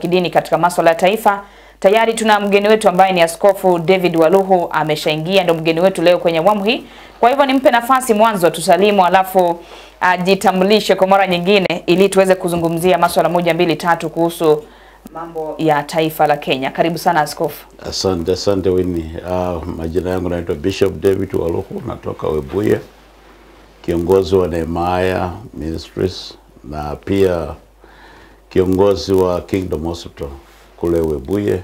kidini katika masuala ya taifa. Tayari tuna mgeni wetu ambaye ni Askofu David Waluhu, ameshaingia, ndio mgeni wetu leo kwenye awamu hii. Kwa hivyo nimpe nafasi mwanzo tusalimu, alafu ajitambulishe kwa mara nyingine ili tuweze kuzungumzia masuala 1, 2, 3 kuhusu mambo ya taifa la Kenya. Karibu sana Askofu. Asante Winnie. Majina yangu naitwa Bishop David Waluhu, natoka Webuye, kiongozi wa Nehemiah Ministries na pia kiongozi wa Kingdom Hospital kule Webuye,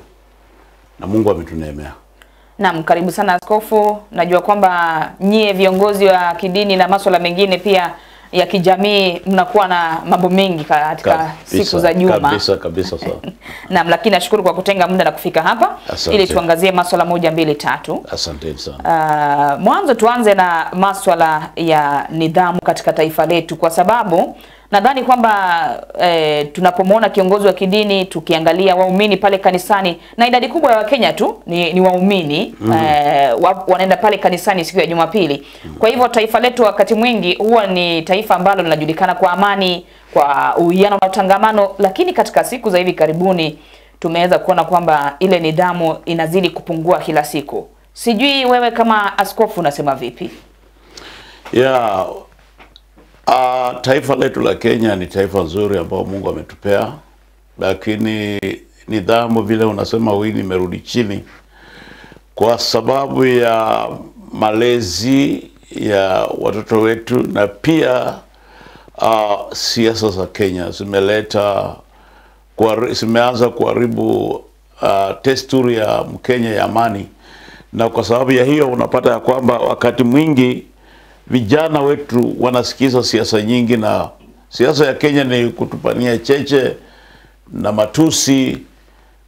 na Mungu ametuneemea. Naam, karibu sana Askofu. Najua kwamba nyie viongozi wa kidini na masuala mengine pia ya kijamii mnakuwa na mambo mengi katika siku za juma. Kabisa sana. Naam, lakini nashukuru kwa kutenga muda na kufika hapa. Ili tuangazie masuala 1, 2, 3. Asante sana. Mwanzo tuanze na masuala ya nidhamu katika taifa letu, kwa sababu nadhani kwamba tunapomwona kiongozi wa kidini, tukiangalia waumini pale kanisani, na idadi kubwa ya Wakenya tu ni waumini, wanaenda pale kanisani siku ya Jumapili. Kwa hivyo taifa letu wakati mwingi huwa ni taifa ambalo linajulikana kwa amani, kwa uwiano na utangamano, lakini katika siku za hivi karibuni tumeweza kuona kwamba ile nidhamu inazidi kupungua kila siku. Sijui wewe kama askofu unasema vipi? Taifa letu la Kenya ni taifa nzuri ambao Mungu ametupea, lakini nidhamu vile unasema Winnie imerudi chini kwa sababu ya malezi ya watoto wetu, na pia siasa za Kenya zimeanza kuharibu desturi ya Mkenya ya amani, na kwa sababu ya hiyo unapata ya kwamba wakati mwingi vijana wetu wanasikiza siasa nyingi, na siasa ya Kenya ni kutupania cheche na matusi,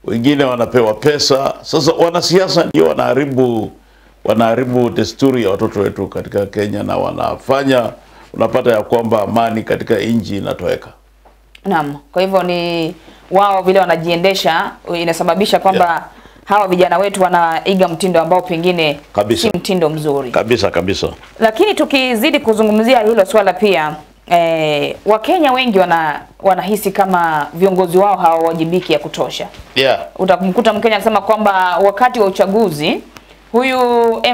wengine wanapewa pesa. Sasa wanasiasa ndio wanaharibu desturi ya watoto wetu katika Kenya, na unapata ya kwamba amani katika nchi inatoweka. Naam, kwa hivyo ni wao vile wanajiendesha inasababisha kwamba hawa vijana wetu wanaiga mtindo ambao pengine si mtindo mzuri. Kabisa. Lakini tukizidi kuzungumzia hilo swala pia, Wakenya wengi wanahisi kama viongozi wao hawawajibiki ya kutosha. Utamkuta Mkenya akisema kwamba wakati wa uchaguzi huyu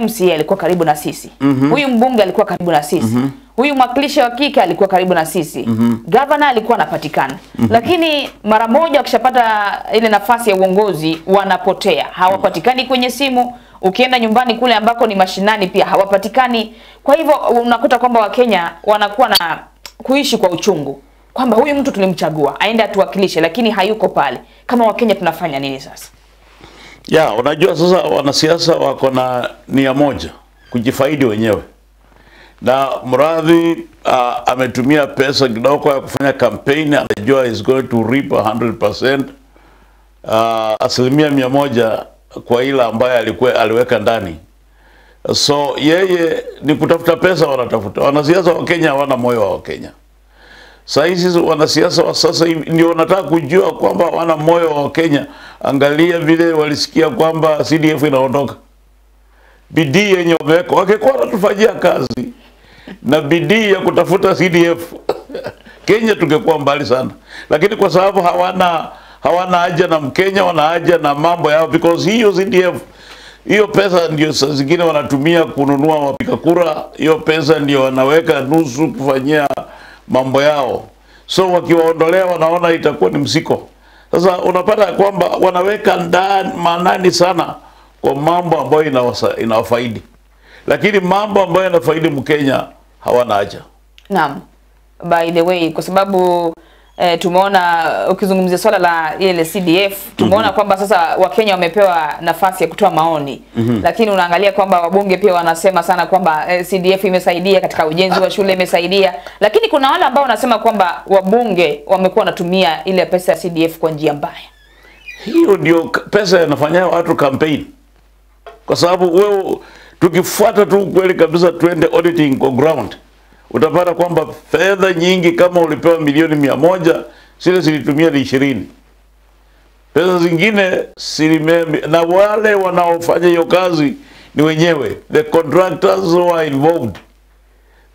MCA alikuwa karibu na sisi. Huyu mbunge alikuwa karibu na sisi. Huyu mwakilishi wa kike alikuwa karibu na sisi. Governor alikuwa anapatikana. Lakini mara moja wakishapata ile nafasi ya uongozi wanapotea. Hawapatikani kwenye simu. Ukienda nyumbani kule ambako ni mashinani pia hawapatikani. Kwa hivyo unakuta kwamba Wakenya wanakuwa na kuishi kwa uchungu, kwamba huyu mtu tulimchagua aende atuwakilishe lakini hayuko pale. Kama Wakenya tunafanya nini sasa? Unajua sasa wanasiasa wako na nia moja, kujifaidi wenyewe. Na mradhi ametumia pesa kidogo ya kufanya campaign, anajua is going to reap 100%, asilimia 100 kwa ila ambaye aliweka ndani. So yeye ni kutafuta pesa wanatafuta. Wanasiasa wa Kenya hawana moyo wa Kenya. Sasa wanasiasa wa sasa ndio wanataka kujua kwamba wana moyo wa Kenya. Angalia vile walisikia kwamba CDF inaondoka. Bidii yenye wameweka, wakikuwa wanatufanyia kazi na bidii ya kutafuta CDF Kenya tungekuwa mbali sana. Lakini kwa sababu hawana haja na Mkenya, wana haja na mambo yao, because hiyo CDF, hiyo pesa ndio saa zingine wanatumia kununua wapiga kura, hiyo pesa ndio wanaweka nusu kufanyia mambo yao. So wakiwaondolea wanaona itakuwa ni msiko. Sasa unapata kwamba wanaweka maanani sana kwa mambo ambayo inawafaidi. Lakini mambo ambayo yanafaidi Mkenya hawana haja. Naam. By the way, kwa sababu tumeona ukizungumzia swala la ile CDF, tumeona kwamba sasa Wakenya wamepewa nafasi ya kutoa maoni. Lakini unaangalia kwamba wabunge pia wanasema sana kwamba CDF imesaidia katika ujenzi wa shule, imesaidia. Lakini kuna wale ambao wanasema kwamba wabunge wamekuwa wanatumia ile pesa ya CDF kwa njia mbaya. Hiyo ndio pesa inafanyia watu campaign. Kwa sababu wewe tukifuata tu kweli kabisa twende auditing kwa ground, utapata kwamba fedha nyingi kama ulipewa milioni 100, zile zilitumia ni 20. Pesa zingine na wale wanaofanya hiyo kazi ni wenyewe, the contractors who are involved.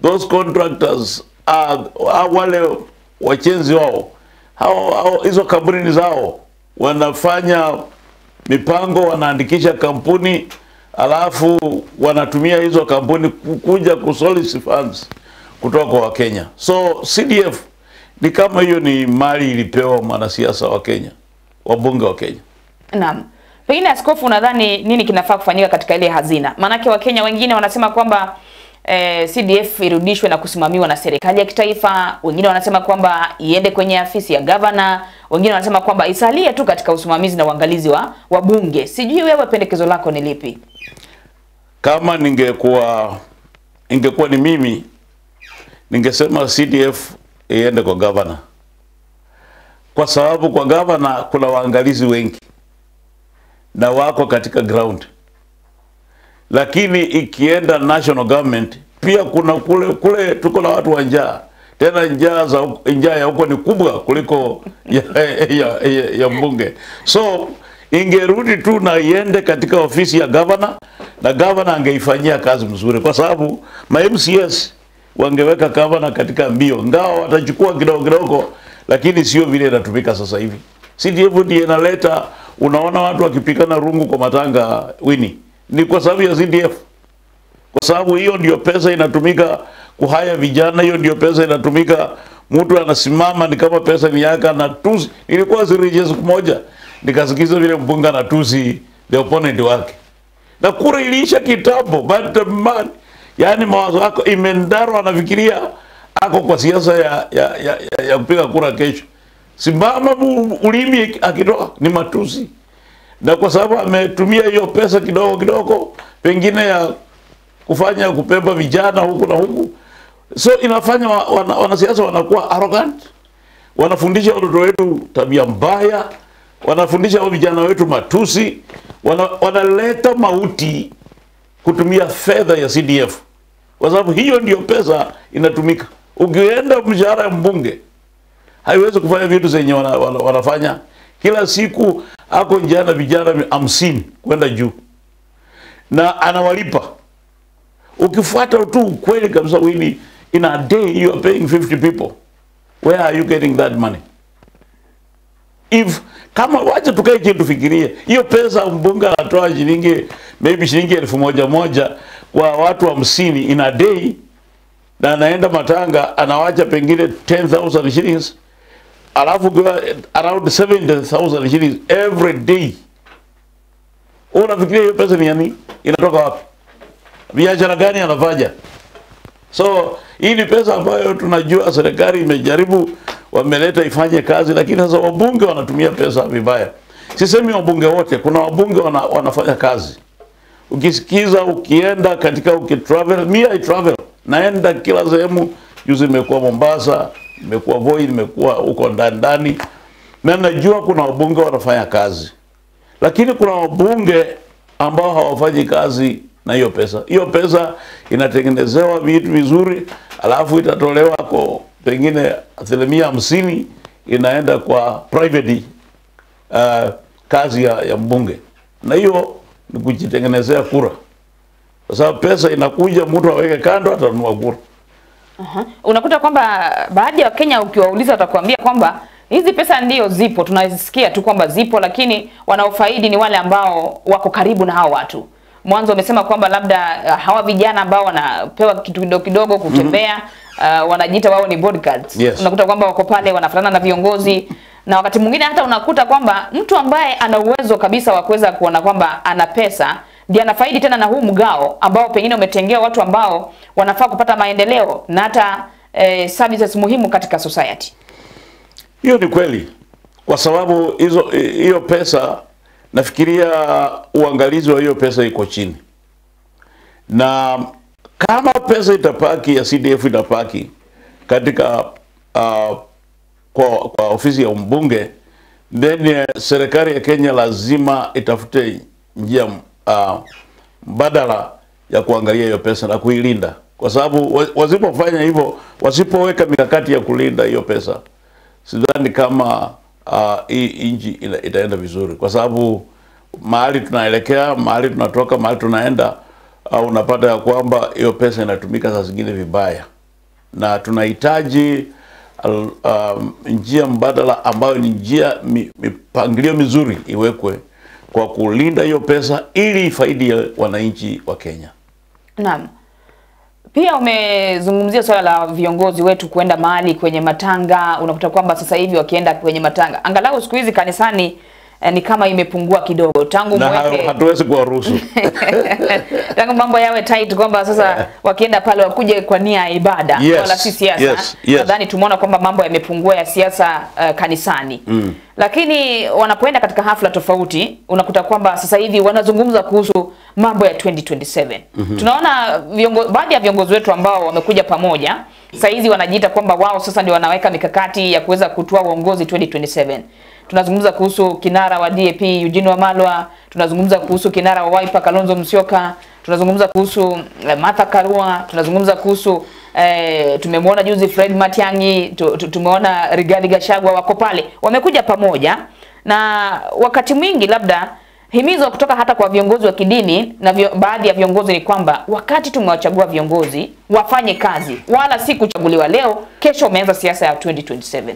Those contractors are wale wachenzi wao. Hizo kampuni zao wanafanya mipango, wanaandikisha kampuni, alafu wanatumia hizo kampuni kuja kusolicit funds kutoka kwa Kenya. So CDF ni kama hiyo ni mali ilipewa mwanasiasa wa Kenya, wabunge wa Kenya. Naam. Pengine askofu, unadhani nini kinafaa kufanyika katika ile hazina? Maanake Wakenya wengine wanasema kwamba CDF irudishwe na kusimamiwa na serikali ya kitaifa, wengine wanasema kwamba iende kwenye afisi ya governor, wengine wanasema kwamba isalie tu katika usimamizi na uangalizi wa bunge. Sijui wewe pendekezo lako ni lipi? Kama ingekuwa ni mimi, ningesema CDF iende kwa governor. Kwa sababu kwa governor kuna waangalizi wengi na wako katika ground. Lakini ikienda national government pia kuna kule tuko na watu wa njaa. Tena njaa ya huko ni kubwa kuliko ya mbunge. So ingerudi tu na iende katika ofisi ya governor, na governor angeifanyia kazi mzuri, kwa sababu ma MCS wangeweka governor katika mbio. Ngao watachukua kidogo, lakini sio vile inatumika sasa hivi. CDF ndiye inaleta, unaona watu wakipikana rungu kwa matanga Wini. Ni kwa sababu ya CDF. Kwa sababu hiyo ndio pesa inatumika kuhaya vijana, hiyo ndio pesa inatumika, mtu anasimama ni kama pesa ni yaka na tusi. Nilikuwa sirije siku moja nikasikiza vile mbunge na tusi the opponent wake. Na kura iliisha kitambo, but man, yani mawazo yako imendaro, anafikiria ako kwa siasa ya kupiga kura kesho. Simama ulimi akitoa ni matusi. Na kwa sababu ametumia hiyo pesa kidogo pengine ya kufanya kupemba vijana huku na huku, so inafanya wanasiasa wanakuwa arrogant, wanafundisha watoto wetu tabia mbaya, wanafundisha vijana wetu matusi, wanaleta mauti kutumia fedha ya CDF, kwa sababu hiyo ndio pesa inatumika. Ukienda mshahara ya mbunge haiwezi kufanya vitu zenye wanafanya. Kila siku ako njana vijana 50 kwenda juu, na anawalipa. Ukifuata tu kweli kabisa, Wini, in a day you are paying 50 people. Where are you getting that money? If kama wacha tukae chini tufikirie, hiyo pesa mbunge anatoa maybe shilingi 1,000 kwa watu 50 in a day, na anaenda matanga anawacha pengine 10,000 shillings, alafu kwa around 70,000 shillings every day. Unafikiria hiyo pesa ni nini? Inatoka wapi? Biashara gani anafanya? So hii ni pesa ambayo tunajua serikali imejaribu, wameleta ifanye kazi, lakini sasa wabunge wanatumia pesa vibaya. Sisemi wabunge wote, kuna wabunge wanafanya kazi. Ukisikiza, ukienda katika ukitravel, I travel, naenda kila sehemu. Juzi nimekuwa Mombasa, nimekuwa Voi, nimekuwa huko ndani, na najua kuna wabunge wanafanya kazi. Lakini kuna wabunge ambao hawafanyi kazi na hiyo pesa. Hiyo pesa inatengenezewa vitu vizuri, alafu itatolewa kwa pengine 50% inaenda kwa private kazi ya mbunge. Na hiyo ni kujitengenezea kura. Kwa sababu pesa inakuja, mtu aweke kando, atanunua kura. Unakuta kwamba baadhi ya Wakenya ukiwauliza watakwambia kwamba hizi pesa ndio zipo, tunasikia tu kwamba zipo, lakini wanaofaidi ni wale ambao wako karibu na hao watu. Mwanzo wamesema kwamba labda hawa vijana ambao wanapewa kitu kidogo kutembea, wanajiita wao ni bodyguards. Yes. Unakuta kwamba wako pale wanafanana na viongozi, na wakati mwingine hata unakuta kwamba mtu ambaye ana uwezo kabisa wa kuweza kuona kwamba ana pesa ndiye anafaidi tena na huu mgao ambao pengine umetengea watu ambao wanafaa kupata maendeleo na hata services muhimu katika society. Hiyo ni kweli. Kwa sababu hiyo pesa, nafikiria uangalizi wa hiyo pesa iko chini. Na kama pesa itapaki ya CDF itapaki katika kwa ofisi ya mbunge, then serikali ya Kenya lazima itafute njia mbadala ya kuangalia hiyo pesa na kuilinda. Kwa sababu wasipofanya hivyo, wasipoweka mikakati ya kulinda hiyo pesa, sidhani kama hii nchi itaenda vizuri. Kwa sababu mahali tunaelekea, mahali tunatoka, mahali tunaenda, unapata ya kwamba hiyo pesa inatumika saa zingine vibaya. Na tunahitaji njia mbadala ambayo ni njia mipangilio mizuri iwekwe kwa kulinda hiyo pesa ili ifaidi wananchi wa Kenya. Naam. Pia umezungumzia swala la viongozi wetu kuenda mahali kwenye matanga. Unakuta kwamba sasa hivi wakienda kwenye matanga, angalau siku hizi kanisani ni kama imepungua kidogo tangu mweke. Hatuwezi kuwaruhusu. Tangu mambo yawe tight kwamba sasa wakienda pale wakuje kwa nia ya ibada wala si siasa. Nadhani tumeona kwamba mambo yamepungua ya siasa kanisani. Lakini wanapoenda katika hafla tofauti unakuta kwamba sasa hivi wanazungumza kuhusu mambo ya 2027. Tunaona baadhi ya viongozi wetu ambao wamekuja pamoja sasa hizi wanajiita kwamba wao sasa ndio wanaweka mikakati ya kuweza kutoa uongozi 2027. Tunazungumza kuhusu kinara wa DAP Eugene Wamalwa, tunazungumza kuhusu kinara wa Wiper Kalonzo Musyoka, tunazungumza kuhusu Martha Karua, tunazungumza kuhusu tumemwona juzi Fred Matiang'i, tumeona Rigathi Gachagua wako pale. Wamekuja pamoja na wakati mwingi labda himizo kutoka hata kwa viongozi wa kidini na baadhi ya viongozi ni kwamba wakati tumewachagua viongozi wafanye kazi, wala si kuchaguliwa leo kesho umeanza siasa ya 2027.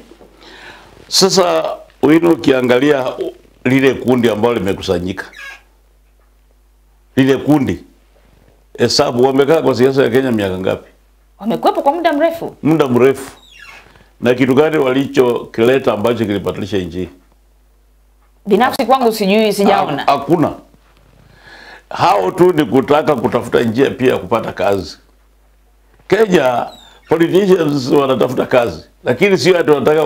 Sasa wewe ukiangalia lile kundi ambalo limekusanyika, lile kundi hesabu wamekaa kwa siasa ya Kenya miaka ngapi? Wamekuwepo kwa muda mrefu. Muda mrefu. Na kitu gani walichokileta ambacho kilibadilisha nchi? Binafsi kwangu sijui, sijaona. Hakuna. Hao tu ni kutaka kutafuta njia pia kupata kazi. Kenya politicians wanatafuta kazi, lakini sio ati wanataka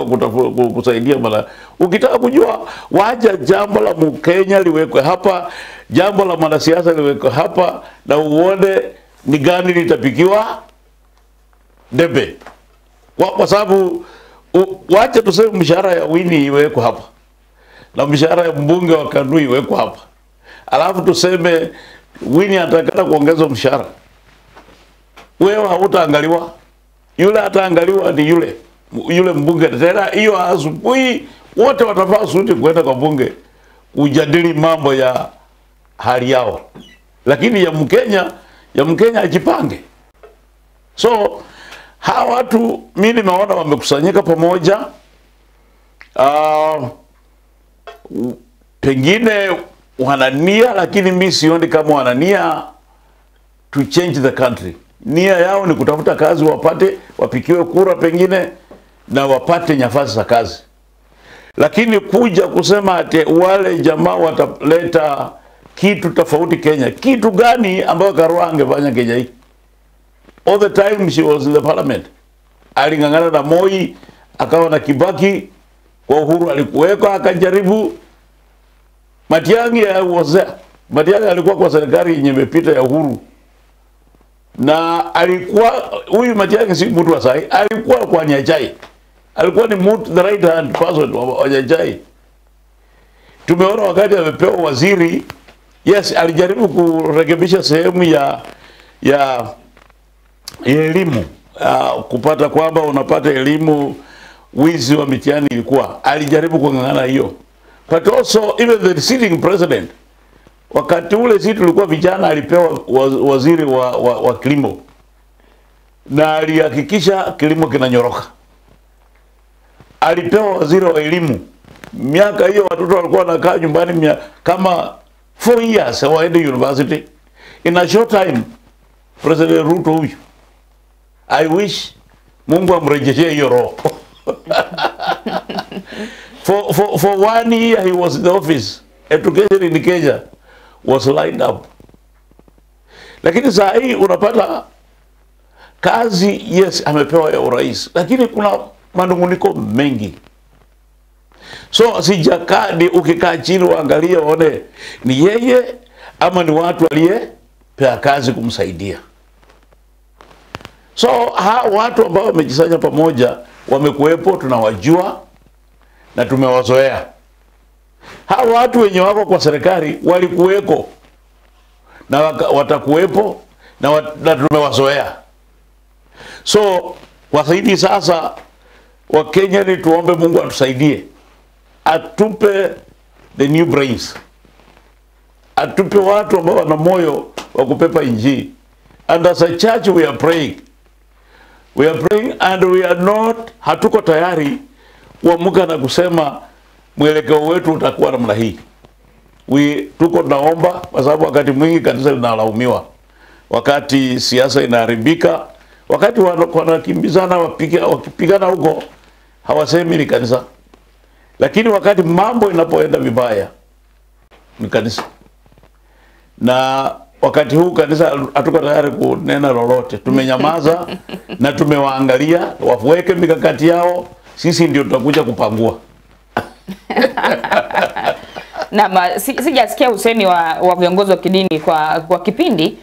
kusaidia mala. Ukitaka kujua wacha jambo la Mkenya liwekwe hapa, jambo la mwanasiasa liwekwe hapa na uone ni gani litapikiwa debe. Kwa sababu wacha tuseme mshahara ya Winnie iwekwe hapa na mshahara ya mbunge wa Kanu iwekwe hapa. Alafu tuseme Winnie atakata kuongeza mshahara. Wewe hautaangaliwa. Yule ataangaliwa ni yule mbunge. Tena hiyo asubuhi wote watavaa suti kwenda kwa bunge kujadili mambo ya hali yao. Lakini ya Mkenya ajipange. So hawa watu mimi nimeona wamekusanyika pamoja. Pengine wanania, lakini mimi sioni kama wanania to change the country. Nia yao ni kutafuta kazi, wapikiwe kura pengine na wapate nafasi za kazi. Lakini kuja kusema ati wale jamaa wataleta kitu tofauti Kenya. Kitu gani ambayo Karua angefanya Kenya hii? All the time she was in the parliament. Alingangana na Moi, akawa na Kibaki, kwa Uhuru alikuweka akajaribu. Matiang'i was there. Matiang'i alikuwa kwa serikali yenye imepita ya Uhuru. Na alikuwa huyu Matiang'i si mtu wa sahi, alikuwa kwa Nyachai. Alikuwa ni mtu the right hand person wa Nyachai. Tumeona wakati amepewa waziri, yes, alijaribu kurekebisha sehemu ya elimu, kupata kwamba unapata elimu, wizi wa mitihani ilikuwa. Alijaribu kung'ang'ana hiyo. But also even the sitting president, wakati ule sisi tulikuwa vijana, alipewa waziri wa kilimo. Na alihakikisha kilimo kinanyoroka. Alipewa waziri wa elimu. Miaka hiyo watoto walikuwa wanakaa nyumbani kama 4 years hawaendi university. In a short time, President Ruto huyu, I wish Mungu amrejeshee hiyo roho. For 1 year he was in the office. Education in Kenya was lined up. Lakini saa hii unapata kazi, yes, amepewa ya urais, lakini kuna manunguniko mengi. So sijakadi ukikaa chini uangalie uone ni yeye ama ni watu aliyepea kazi kumsaidia. So watu ambao wamejisanya pamoja wamekuwepo, tunawajua na tumewazoea. Watu wenye wako kwa serikali walikuweko na watakuwepo na tumewazoea. So wasaidi sasa wa Kenya ni tuombe Mungu atusaidie. Atupe the new brains. Atupe watu ambao wana moyo wa kupepa injili. And as a church we are praying. We are praying and we are not, hatuko tayari kuamka na kusema mwelekeo wetu utakuwa namna hii. Tuko naomba kwa sababu wakati mwingi kanisa linalaumiwa. Wakati siasa inaharibika, wakati wanakimbizana wakipigana huko hawasemi ni kanisa. Lakini wakati mambo inapoenda vibaya ni kanisa. Na wakati huu kanisa hatuko tayari kunena lolote. Tumenyamaza na tumewaangalia waweke mikakati yao, sisi ndio tutakuja kupangua. Na sijasikia usemi wa viongozi wa kidini kwa kipindi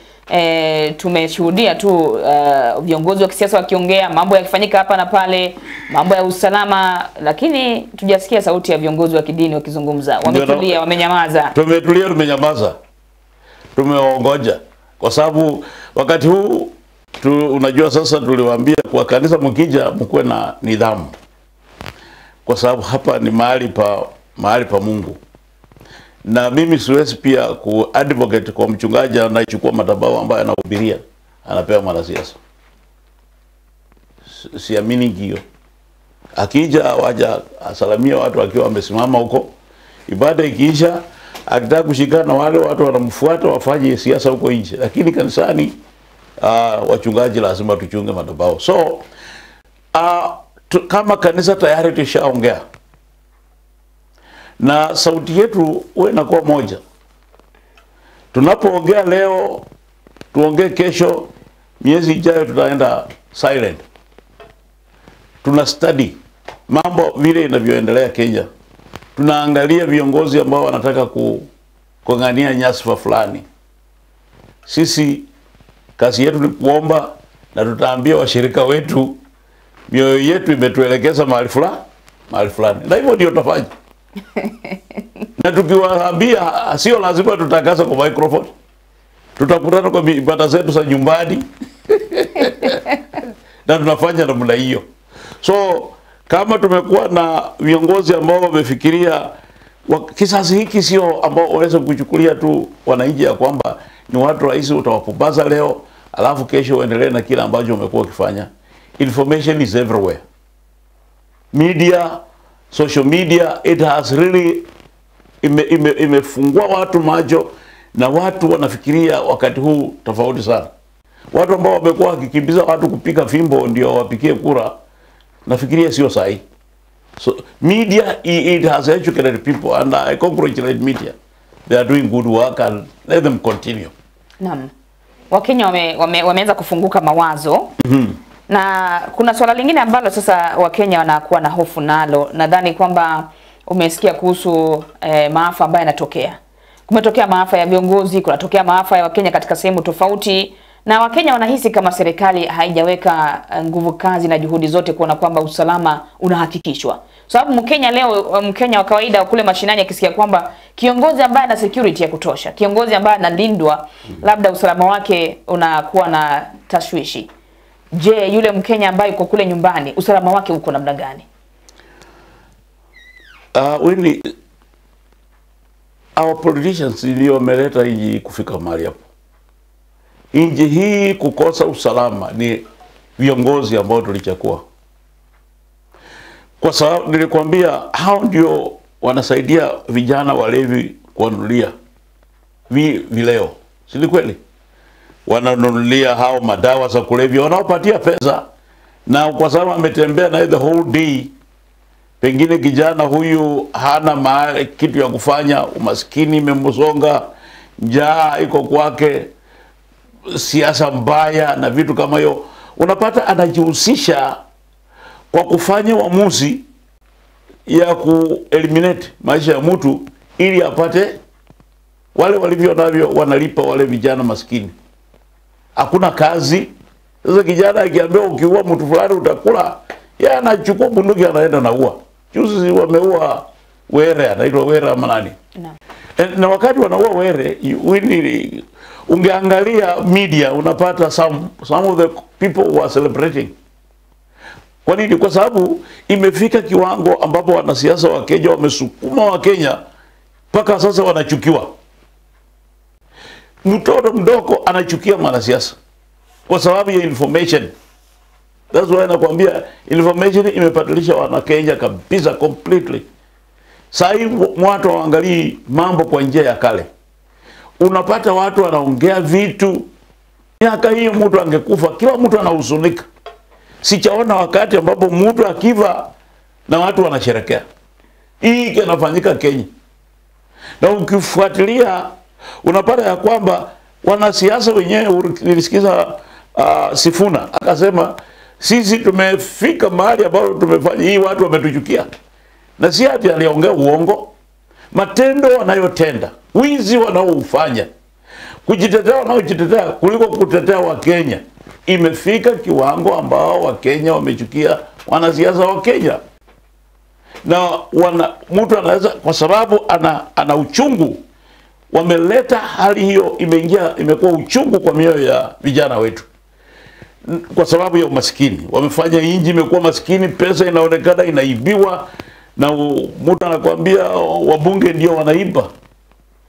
tumeshuhudia tu viongozi wa kisiasa wakiongea, mambo yakifanyika hapa na pale, mambo ya usalama, lakini tujasikia sauti ya viongozi wa kidini wakizungumza. Wametulia, wamenyamaza. Tumetulia, tumenyamaza. Tumeongoja kwa sababu wakati huu unajua sasa tuliwaambia kwa kanisa mkija mkuwe na nidhamu. Kwa sababu hapa ni mahali pa Mungu. Na mimi siwezi pia ku-advocate kwa mchungaji anayechukua madhabahu ambayo anahubiria anapewa mwanasiasa. Siamini hiyo. Akija waja asalamia watu akiwa wamesimama huko, ibada ikiisha akitaka kushikana na wale watu wanamfuata wafanye siasa huko nje. Lakini kanisani wachungaji lazima tuchunge madhabahu. So kama kanisa tayari tushaongea na sauti yetu wewe inakuwa moja. Tunapoongea leo, tuongee kesho, miezi ijayo tutaenda silent. Tuna study mambo vile inavyoendelea Kenya. Tunaangalia viongozi ambao wanataka kung'ania nyasifa fulani. Sisi kazi yetu ni kuomba na tutaambia washirika wetu mioyo yetu imetuelekeza mahali fulani. Na hivyo ndio tutafanya. Na tukiwaambia sio lazima tutakaza kwa microphone. Tutakutana kwa ibada zetu za nyumbani. Na tunafanya namna hiyo. So kama tumekuwa na viongozi ambao wamefikiria kisasi hiki sio ambao waweza kuchukulia tu wananchi ya kwamba ni watu rahisi utawapubaza leo alafu kesho uendelee na kila ambacho umekuwa ukifanya. Information is everywhere. Media, social media, it has really imefungua watu macho na watu wanafikiria wakati huu tofauti sana. Watu ambao wamekuwa wakikimbiza watu kupiga fimbo ndio wapikie kura, nafikiria sio sahihi. So media, it has educated people and I congratulate media. They are doing good work and let them continue. Naam. Wakenya wameanza kufunguka mawazo. Na kuna swala lingine ambalo sasa Wakenya wanakuwa na hofu nalo. Nadhani kwamba umesikia kuhusu maafa ambayo yanatokea. Kumetokea maafa ya viongozi, kunatokea maafa ya Wakenya katika sehemu tofauti, na Wakenya wanahisi kama serikali haijaweka nguvu kazi na juhudi zote kuona kwamba usalama unahakikishwa. Sababu Mkenya leo, Mkenya wa kawaida kule mashinani akisikia kwamba kiongozi ambaye ana security ya kutosha, kiongozi ambaye analindwa, labda usalama wake unakuwa na tashwishi. Je, yule Mkenya ambaye yuko kule nyumbani, usalama wake uko namna gani? Our politicians ndio wameleta hii kufika mahali hapo. Nchi hii kukosa usalama ni viongozi ambao tulichukua. Kwa sababu nilikwambia hao ndio wanasaidia vijana walevi kuwanunulia vileo. Si ni kweli? Wananunulia hao madawa za kulevya, wanaopatia pesa, na kwa sababu ametembea na the whole day, pengine kijana huyu hana kitu ya kufanya, umaskini imemsonga, njaa iko kwake, siasa mbaya na vitu kama hiyo, unapata anajihusisha kwa kufanya uamuzi ya ku-eliminate maisha ya mtu ili apate wale walivyo navyo, wanalipa wale vijana maskini. Hakuna kazi. Sasa kijana akiambiwa ukiua mtu fulani utakula, yeye anachukua bunduki anaenda na ua. Juzi wameua Were, anaitwa Were ama nani? Na wakati wanaua Were, ungeangalia media unapata some of the people who are celebrating. Kwa nini? Kwa sababu imefika kiwango ambapo wanasiasa wa Kenya wamesukuma wa Kenya mpaka sasa wanachukiwa. Mtoto mdogo anachukia mwanasiasa kwa sababu ya information. That's why nakwambia information imebadilisha wana Kenya kabisa completely. Sasa watu waangalie mambo kwa njia ya kale. Unapata watu wanaongea vitu, miaka hiyo mtu angekufa, kila mtu anahuzunika. Sichaona wakati ambapo mtu akifa na watu wanasherekea. Hii kinafanyika Kenya. Na ukifuatilia unapata ya kwamba wanasiasa wenyewe, nilisikiza Sifuna akasema sisi tumefika mahali ambapo tumefanya hii, watu wametuchukia. Na si ati aliongea uongo, matendo wanayotenda, wizi wanaoufanya, kujitetea wanaojitetea kuliko kutetea wa Kenya, imefika kiwango ambao wa Kenya wamechukia wanasiasa wa Kenya. Na mtu anaweza kwa sababu ana uchungu, wameleta hali hiyo, imekuwa uchungu kwa mioyo ya vijana wetu. Kwa sababu ya umaskini, wamefanya inji imekuwa maskini, pesa inaonekana inaibiwa, na mtu anakuambia wabunge ndio wanaiba.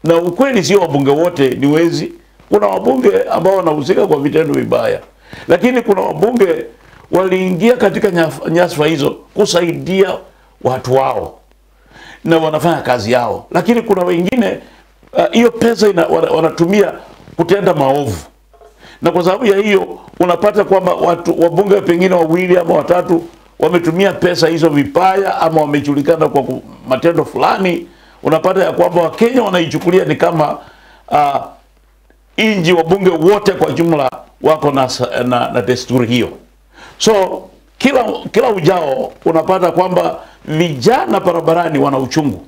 Na ukweli sio wabunge wote ni wezi. Kuna wabunge ambao wanahusika kwa vitendo vibaya. Lakini kuna wabunge waliingia katika nyasfa hizo kusaidia watu wao na wanafanya kazi yao. Lakini kuna wengine hiyo pesa wanatumia kutenda maovu. Na kwa sababu ya hiyo unapata kwamba wabunge pengine wawili ama watatu wametumia pesa hizo vibaya ama wamejulikana kwa matendo fulani. Unapata ya kwamba Wakenya wanaichukulia ni kama inji wabunge wote kwa jumla wako na desturi hiyo. So kila ujao unapata kwamba vijana barabarani wana uchungu.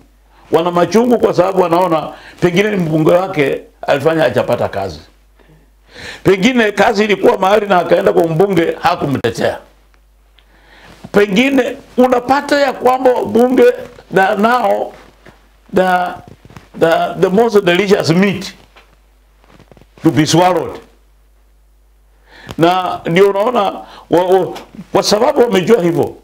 Wana machungu kwa sababu wanaona pengine ni mbunge wake alifanya hajapata kazi. Pengine kazi ilikuwa mahali na akaenda kwa mbunge hakumtetea. Pengine unapata ya kwamba bunge now the most delicious meat to be swallowed. Na ndio unaona kwa sababu wamejua hivyo,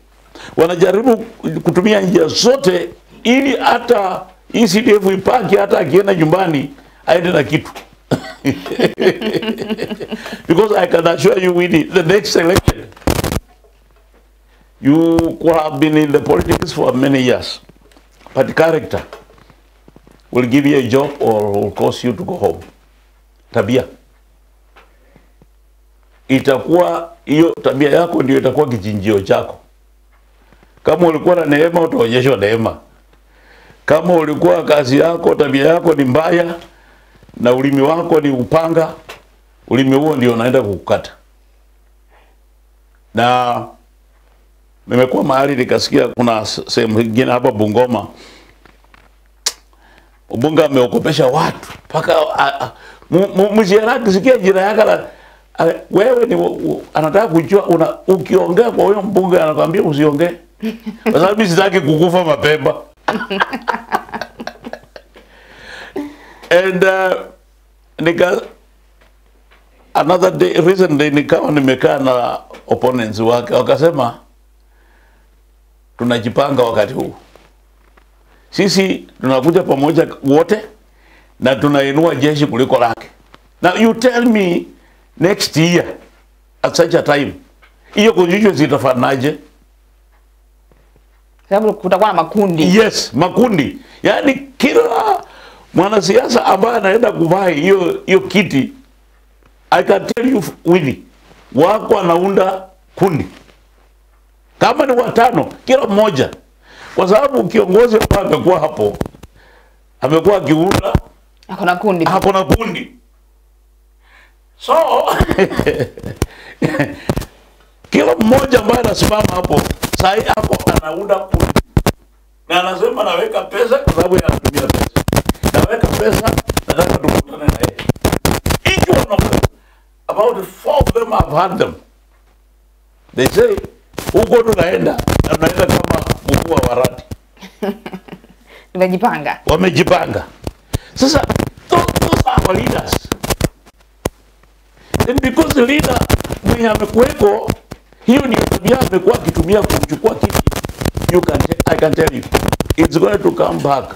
wanajaribu kutumia njia zote ili hata CDF ipaki, hata akienda nyumbani aende na kitu. Because I can assure you with the next election, you could have been in the politics for many years, but character will give you a job or will cause you to go home. Tabia. Itakuwa hiyo tabia yako ndio itakuwa kichinjio chako. Kama ulikuwa na neema utaonyeshwa neema. Kama ulikuwa kazi yako, tabia yako ni mbaya na ulimi wako ni upanga, ulimi huo ndio unaenda kukukata. Na nimekuwa mahali nikasikia kuna sehemu nyingine hapa Bungoma, mbunge ameokopesha watu mpaka mjirani sikia jina yake wewe ni anataka kujua ukiongea kwa huyo mbunge anakuambia usiongee kwa sababu sitaki kukufa mapema. And another day recently nikawa nimekaa na opponents wake wakasema tunajipanga wakati huu. Sisi tunakuja pamoja wote na tunainua jeshi kuliko lake. Now you tell me next year at such a time hiyo constitution zitafanaje? Sababu kutakuwa na makundi. Yes, makundi. Yaani kila mwanasiasa ambaye anaenda kuvaa hiyo kiti, I can tell you Winnie, wako anaunda kundi. Kama ni watano kila mmoja. Kwa sababu kiongozi ambaye amekuwa hapo amekuwa akiunda hakuna kundi. Hakuna kundi. So kila mmoja ambaye anasimama hapo sai hapo anaunda kundi. Na anasema naweka pesa kwa sababu anatumia pesa. Naweka pesa nataka tukutane na yeye. Each one of them, about 4 of them I've had them. They say huko tunaenda na tunaenda kama mkuu wa waradi. Wamejipanga. Wamejipanga. Sasa those are our leaders. And because the leader mwenye amekuweko hiyo ni tabia amekuwa akitumia kuchukua kiti, I can tell you it's going to come back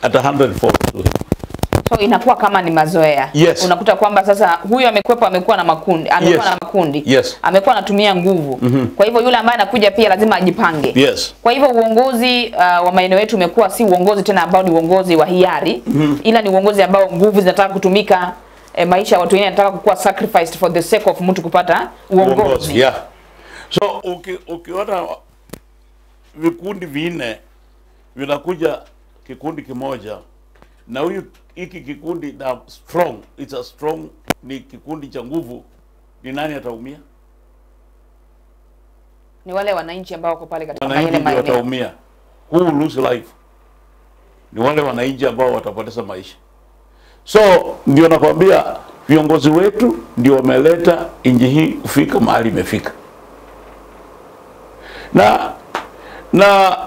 at 100 fold to him. So inakuwa kama ni mazoea. Yes. Unakuta kwamba sasa huyu amekwepa, amekuwa na makundi, amekuwa na makundi. Yes. Amekuwa anatumia nguvu. Kwa hivyo yule ambaye anakuja pia lazima ajipange. Yes. Kwa hivyo uongozi wa maeneo yetu umekuwa si uongozi tena ambao ni uongozi wa hiari, ila ni uongozi ambao nguvu zinataka kutumika, maisha ya watu wengine yanataka kuwa sacrificed for the sake of mtu kupata uongozi. Yeah. So ukiona vikundi vinne vinakuja kikundi kimoja, na huyu hiki kikundi na strong, it's a strong, ni kikundi cha nguvu, ni nani ataumia? Ni wale wananchi ambao wako pale katika ile maeneo wataumia. Who will lose life? Ni wale wananchi ambao watapoteza maisha. So ndio nakwambia viongozi wetu ndio wameleta nchi hii kufika mahali imefika. Na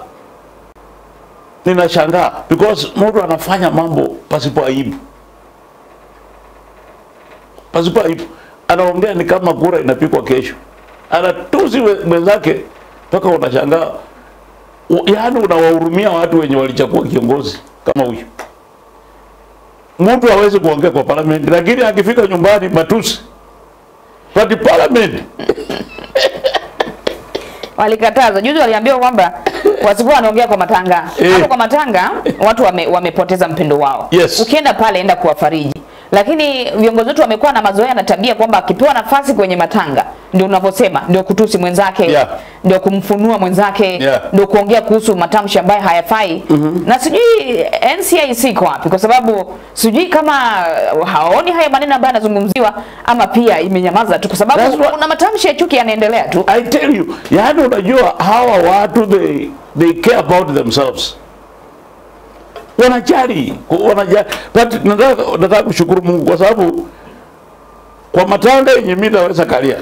ninashangaa because mtu anafanya mambo pasipo aibu. Pasipo aibu. Anaongea ni kama kura inapikwa kesho. Anatusi mwenzake mpaka unashangaa. Yaani unawahurumia watu wenye walichagua kiongozi kama huyu. Mtu hawezi kuongea kwa parliament, lakini akifika nyumbani matusi. Kwa parliament walikataza. Juzi waliambiwa kwamba wasikuwa wanaongea kwa matanga. Hapo kwa matanga watu wamepoteza mpendo wao. Yes. Ukienda pale enda kuwafariji. Lakini viongozi wetu wamekuwa na mazoea na tabia kwamba akipewa nafasi kwenye matanga ndio unavyosema, ndio kutusi mwenzake, ndio kumfunua mwenzake, ndio kuongea kuhusu matamshi ambayo hayafai. Na sijui NCIC iko wapi, kwa sababu sijui kama haoni haya maneno ambayo yanazungumziwa ama pia imenyamaza tu, kwa sababu kuna matamshi ya chuki yanaendelea tu. I tell you, yaani unajua hawa watu they care about themselves. Wanajali. But nataka kushukuru Mungu kwa sababu kwa matanga yenye mimi naweza kalia.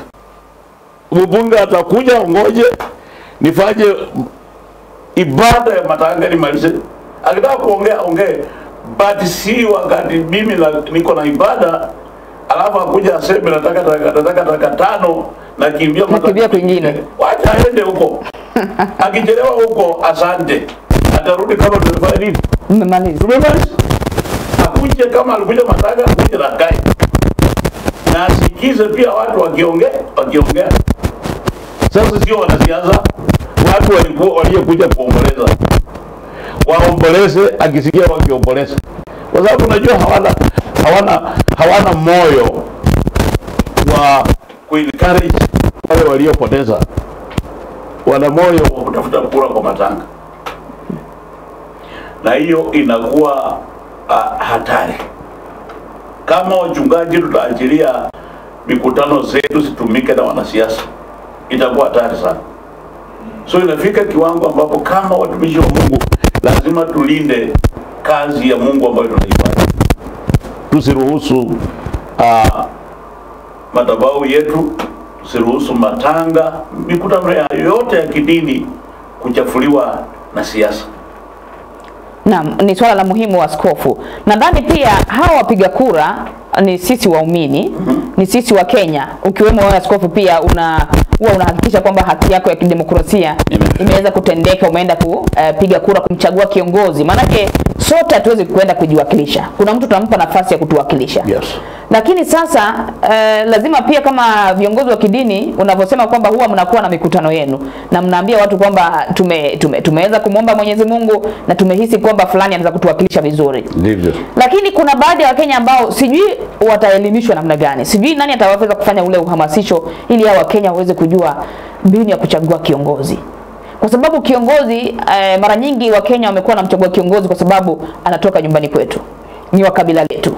Mbunge atakuja ngoje nifanye ibada ya matanga nimalize. Akitaka kuongea ongee, but si wakati mimi niko na ibada alafu akuja aseme nataka tano na kimbia kwingine. Wacha aende huko. Akichelewa huko asante. Atarudi kama tunafanya nini? Tumemaliza. Akuje kama alikuja matanga, akuje na kai. Na asikize pia watu wakiongea. Sasa sio wanasiasa, watu waliokuja kuomboleza. Waomboleze akisikia wakiomboleza. Kwa sababu unajua hawana moyo wa kuencourage wale waliopoteza. Wana moyo wa kutafuta kura kwa matanga. Na hiyo inakuwa hatari. Kama wachungaji tutaachilia mikutano zetu zitumike na wanasiasa, itakuwa hatari sana. So inafika kiwango ambapo kama watumishi wa Mungu lazima tulinde kazi ya Mungu ambayo tunaifanya. Tusiruhusu madhabahu yetu, tusiruhusu matanga, mikutano yote ya kidini kuchafuliwa na siasa. Naam, ni swala la muhimu wa askofu. Nadhani pia hawa wapiga kura ni sisi waumini, ni sisi wa Kenya. Ukiwemo wewe askofu pia huwa unahakikisha kwamba haki yako ya kidemokrasia imeweza kutendeka, umeenda kupiga kura kumchagua kiongozi. Maanake sote hatuwezi kwenda kujiwakilisha. Kuna mtu tunampa nafasi ya kutuwakilisha. Yes. Lakini sasa lazima pia kama viongozi wa kidini unavyosema kwamba huwa mnakuwa na mikutano yenu na mnaambia watu kwamba tumeweza kumwomba Mwenyezi Mungu na tumehisi kwamba fulani anaweza kutuwakilisha vizuri. Ndivyo. Lakini kuna baadhi ya Wakenya ambao sijui wataelimishwa namna gani. Sijui nani ataweza kufanya ule uhamasisho ili hao Wakenya waweze kujua mbinu ya kuchagua kiongozi. Kwa sababu kiongozi mara nyingi Wakenya wamekuwa wanamchagua kiongozi kwa sababu anatoka nyumbani kwetu. Ni wa kabila letu.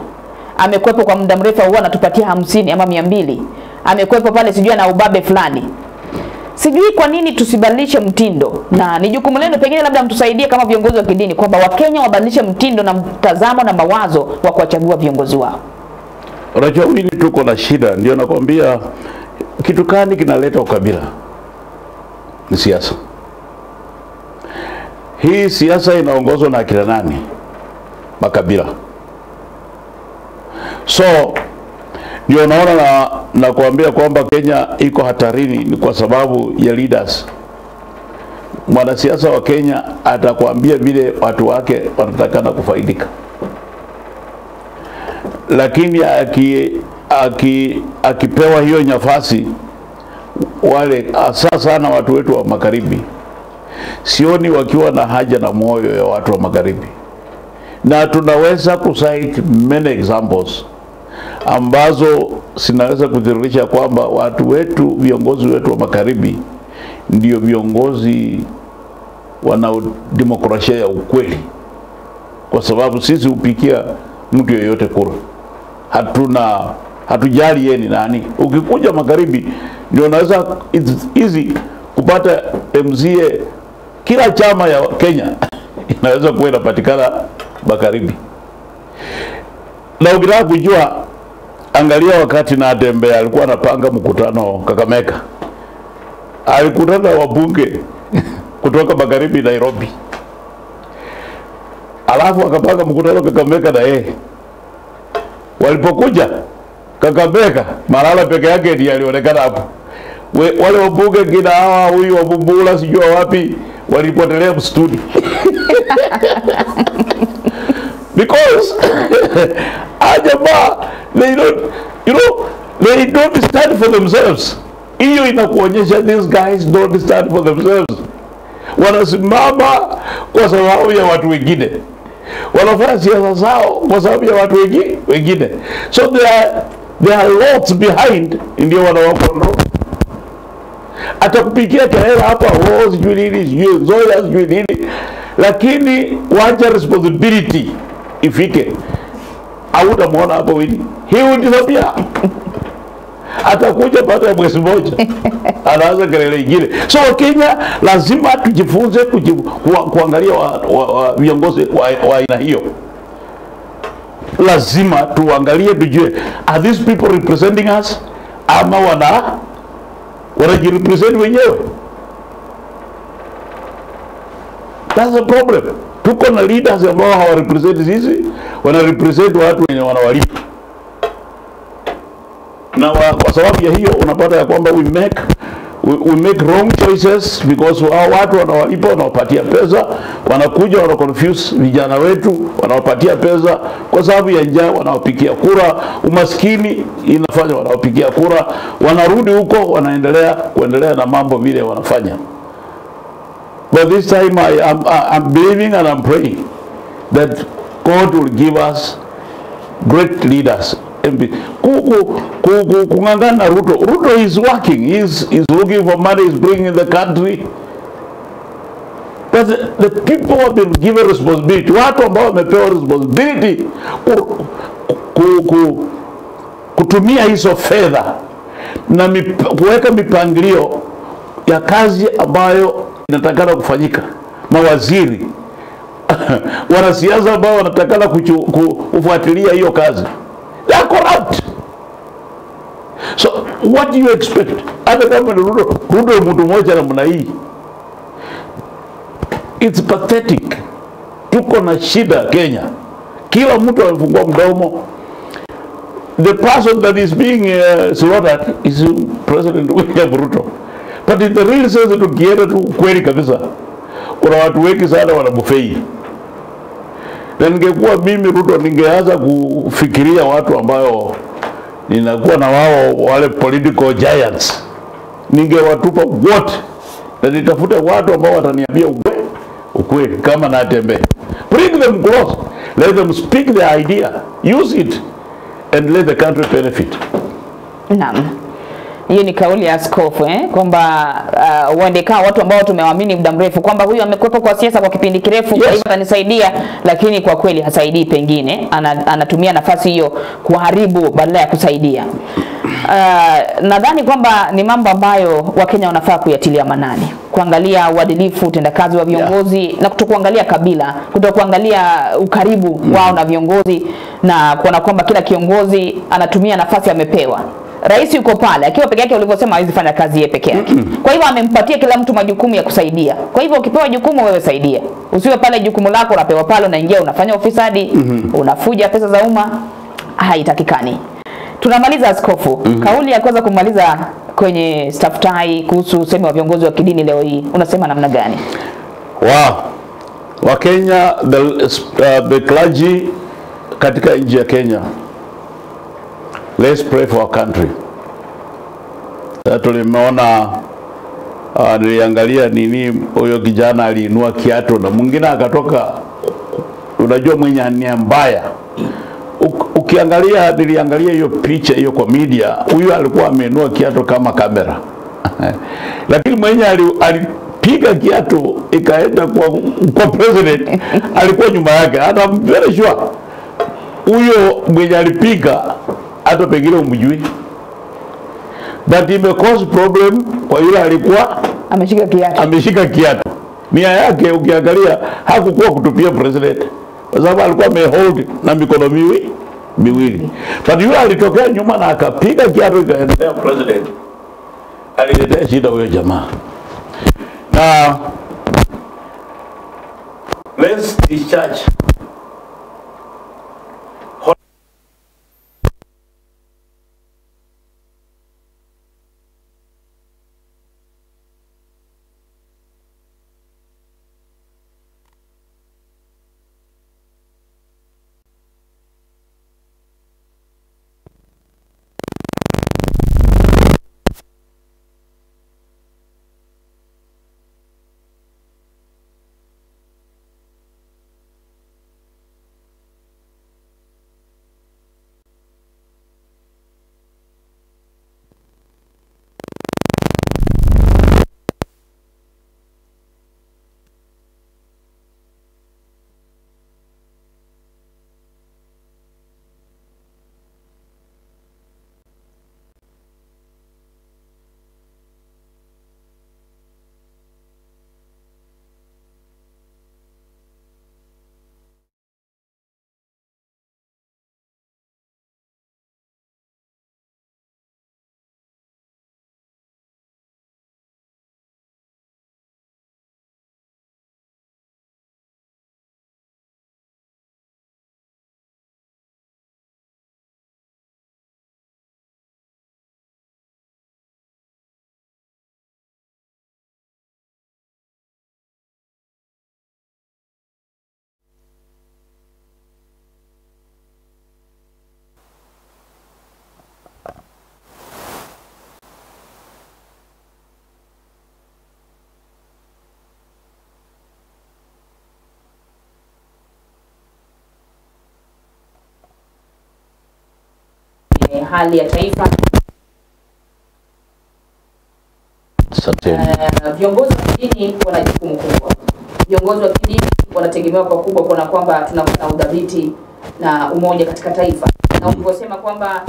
Amekwepo kwa muda mrefu, huwa anatupatia 50 ama 200. Amekwepo pale sijui na ubabe fulani. Sijui kwa nini tusibadilishe mtindo, na ni jukumu lenu pengine labda mtusaidie kama viongozi wa kidini kwamba Wakenya wabadilishe mtindo na mtazamo na mawazo wa kuwachagua viongozi wao. Unajua mimi tuko na shida, ndio nakwambia kitu gani kinaleta ukabila? Ni siasa. Hii siasa inaongozwa na akina nani? Makabila. So ndio naona na kuambia kwamba Kenya iko hatarini ni kwa sababu ya leaders. Mwanasiasa wa Kenya atakwambia vile watu wake wanatakana kufaidika. lakini akipewa hiyo nafasi, wale hasa sana watu wetu wa magharibi, sioni wakiwa na haja na moyo ya watu wa magharibi. Na tunaweza kucite many examples ambazo sinaweza kudhihirisha kwamba watu wetu, viongozi wetu wa magharibi ndio viongozi wana demokrasia ya ukweli, kwa sababu sisi upikia mtu yeyote kura. Hatujali yeye ni nani. Ukikuja magharibi ndio unaweza easy kupata MCA. Kila chama ya Kenya inaweza kuwa inapatikana magharibi. Na ukitaka kujua, angalia wakati Natembeya alikuwa anapanga mkutano Kakamega, alikutana wabunge kutoka magharibi Nairobi, alafu akapanga mkutano Kakamega na yeye. Walipokuja Kakamega, Malala peke yake ndiye alionekana hapo. Wale wabunge kina hawa, huyu Wabumbula sijua wapi, walipotelea msituni. Because ajaba, they don't, they don't stand for themselves. Hiyo inakuonyesha these guys don't stand for themselves. Wanasimama kwa sababu ya watu wengine, wanafanya siasa zao kwa sababu ya watu wengine. So there are lots behind, ndio wanawakontrol. Atakupigia kelele hapa, sijui nini, sijui Zoya, sijui nini, lakini wacha responsibility ifike, hautamwona hapo wini. He will disappear. Atakuja baada ya mwezi mmoja anaanza kelele ingine. So Kenya lazima tujifunze kuangalia viongozi wa aina hiyo. Lazima tuangalie tujue, are these people representing us ama wanajirepresent wenyewe? That's the problem. Tuko na leaders ambao hawarepresent sisi, wanarepresent watu wenye wanawalipa. Na kwa sababu ya hiyo unapata ya kwamba we make wrong choices, because hao watu wanawalipa, wanawapatia pesa, wanakuja wana confuse vijana wetu, wanawapatia pesa kwa sababu ya njaa, wanawapigia kura. Umaskini inafanya wanawapigia kura, wanarudi huko, kuendelea na mambo vile wanafanya. But this time I'm believing and I'm praying that God will give us great leaders. Kungangana Ruto is working. He's looking for money. He's bringing in the country. But the people have been given responsibility. Watu ambao wamepewa responsibility kutumia hizo fedha na kuweka mipangilio ya kazi ambayo inatakana kufanyika. Mawaziri wanasiasa ambao wanatakana kufuatilia hiyo kazi, they are corrupt. So what do you expect? Hata kama Ruto mtu mmoja namna hii, it's pathetic. Tuko na shida Kenya. Kila mtu anafungua mdomo. The person that is being slaughtered is President William Ruto. But in the real sense, tukienda tu kweli kabisa, kuna watu wengi sana wanabufei. Na ningekuwa mimi Ruto, ningeanza kufikiria watu ambao ninakuwa na wao, wale political giants. Ningewatupa wote na nitafute watu ambao wataniambia ukweli kama Natembeya. Bring them close. Let them speak their idea. Use it and let the country benefit. Naam. Hiyo ni kauli ya askofu kwamba waendeka watu ambao tumewaamini muda mrefu kwamba huyu amekuwepo kwa siasa kwa kipindi kirefu, kwa hivyo atanisaidia, lakini kwa kweli hasaidii, pengine anatumia nafasi hiyo kuharibu badala ya kusaidia. Nadhani kwamba ni mambo ambayo Wakenya wanafaa kuyatilia manani, kuangalia uadilifu, utendakazi wa viongozi na kutokuangalia kabila, kutokuangalia ukaribu wao na viongozi, na kuona kwamba kila kiongozi anatumia nafasi amepewa. Rais yuko pale akiwa peke yake, ulivyosema hawezi fanya kazi yeye peke yake. Kwa hivyo amempatia kila mtu majukumu ya kusaidia. Kwa hivyo ukipewa jukumu, wewe saidia. Usiwe pale jukumu lako unapewa pale, unaingia unafanya ufisadi, unafuja pesa za umma. Haitakikani. Tunamaliza askofu. Kauli ya kwanza kumaliza kwenye staftai kuhusu usemi wa viongozi wa kidini leo hii, unasema namna gani? Wa Kenya, the clergy katika nchi ya Kenya let's pray for our country. Tulimeona niliangalia nini huyo kijana aliinua kiatu na mwingine akatoka, unajua mwenye nia mbaya. Ukiangalia, niliangalia hiyo picha hiyo kwa media, huyo alikuwa ameinua kiatu kama kamera. Lakini mwenye alipiga kiatu ikaenda kwa president alikuwa nyuma yake. Hata very sure huyo mwenye alipiga hata pengine umjui. But it may cause problem kwa yule alikuwa ameshika kiatu. Nia yake ukiangalia hakukuwa kutupia president, kwa sababu alikuwa amehold na mikono miwili. But yule alitokea nyuma na akapiga kiatu ikaendea president. Aliletea shida huyo jamaa. Now, let's discharge hali ya taifa. Viongozi wa kidini wana jukumu kubwa. Viongozi wa kidini wanategemewa kwa kubwa kuona kwamba tunakuwa na udhabiti na umoja katika taifa. Na ulivyosema kwamba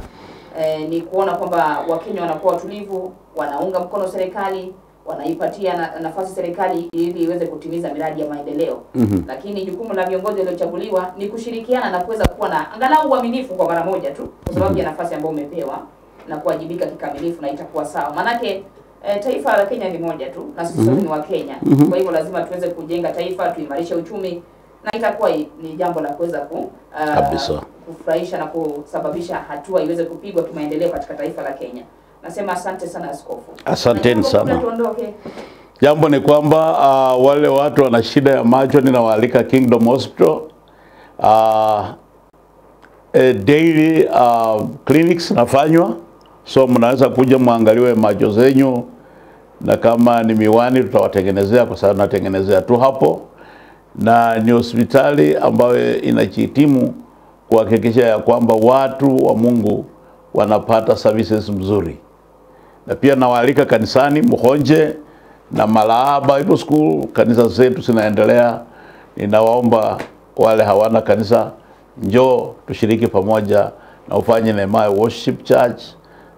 ni kuona kwamba Wakenya wanakuwa watulivu, wanaunga mkono serikali, wanaipatia nafasi serikali ili iweze kutimiza miradi ya maendeleo. Lakini jukumu la viongozi waliochaguliwa ni kushirikiana na kuweza kuwa na angalau uaminifu kwa mara moja tu, kwa sababu ya nafasi ambayo umepewa, na kuwajibika kikamilifu, na itakuwa sawa. Manake taifa la Kenya ni moja tu na sisi ni wa Kenya. Kwa hivyo lazima tuweze kujenga taifa, tuimarishe uchumi, na itakuwa ni jambo la kuweza kufurahisha na kusababisha hatua iweze kupigwa kimaendeleo katika taifa la Kenya. Nasema asante sana askofu. Asanteni sana. Jambo ni kwamba wale watu wana shida ya macho ninawaalika Kingdom Hospital. Daily clinics nafanywa, so mnaweza kuja muangaliwe macho zenyu, na kama ni miwani tutawatengenezea, kwa sababu natengenezea tu hapo. Na ni hospitali ambayo inajitimu kuhakikisha ya kwamba watu wa Mungu wanapata services mzuri. Na pia nawaalika kanisani Muhonje na Malaa Bible School, kanisa zetu zinaendelea. Ninawaomba wale hawana kanisa, njoo tushiriki pamoja na ufanye Nehemiah Worship Church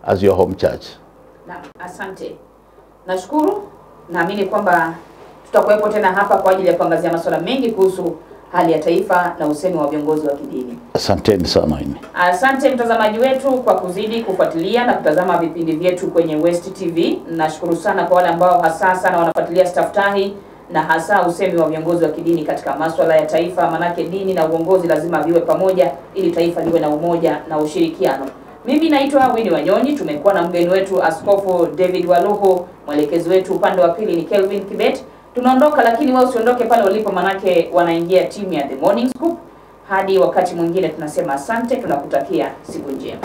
as your home church. Na asante. Nashukuru, naamini kwamba tutakuwepo tena hapa kwa ajili ya kuangazia masuala mengi kuhusu hali ya taifa na usemi wa viongozi wa kidini. Asanteni sana. Asante mtazamaji wetu kwa kuzidi kufuatilia na kutazama vipindi vyetu kwenye West TV. Nashukuru sana kwa wale ambao hasa sana wanafuatilia staftahi na hasa usemi wa viongozi wa kidini katika masuala ya taifa, manake dini na uongozi lazima viwe pamoja ili taifa liwe na umoja na ushirikiano. Mimi naitwa Winnie Wanyonyi, tumekuwa na mgeni wetu Askofu David Waluhu, mwelekezi wetu upande wa pili ni Kelvin Kibet. Tunaondoka, lakini wewe usiondoke pale ulipo, manake wanaingia timu ya The Morning Scoop. Hadi wakati mwingine tunasema asante, tunakutakia siku njema.